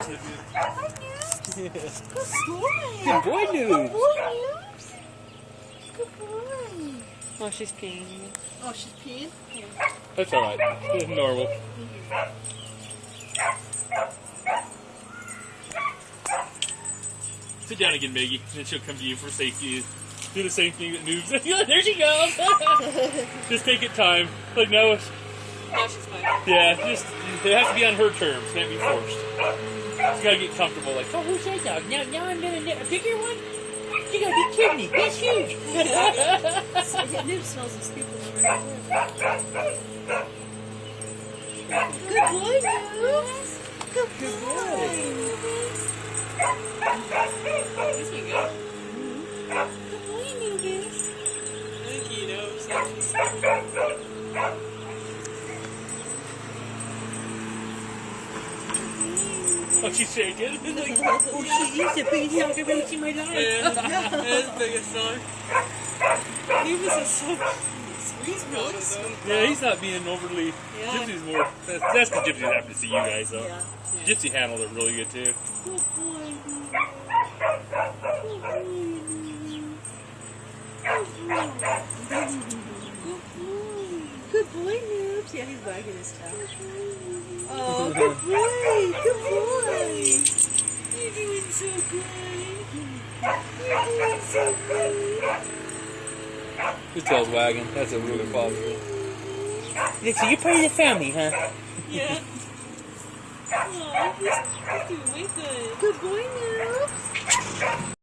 Good boy. Good boy, Good Noobs. boy, Noobs. Good boy. Oh, she's peeing. Oh, she's peeing? Yeah. That's alright. It's normal. Sit down again, Maggie, and then she'll come to you for safety. Do the same thing that Noobs. There she goes! Just take it time. Like, no, it's... No, she's fine. Yeah, just... It has to be on her terms. It can't be forced. She's gotta get comfortable. Like, oh, who's that dog? Now I'm gonna... A bigger one? You gotta be kidding me. That's huge! So, yeah, Noob smells these people over here. Good boy, Noobs. Good boy. This one good. Good boy, Noobs. I think he knows. Oh, she's shaking. Like, Oh, she is the biggest dog I've ever seen in my life. Yeah, that's the biggest dog. He was a so sweet really though. yeah, he's not being overly... Yeah. Gypsy's more... That's the Gypsy's happy to see you guys, though. Yeah. Gypsy handled it really good, too. Good boy, Noobs. Good boy, Noobs. Yeah, he's wagging his tail. Oh, good boy. Good boy. You're doing so good. You're doing so good. His tail's wagging. That's a really positive. Dixie, you're part of the family, huh? Yeah. Oh, he's doing way good. Good boy, Noobs.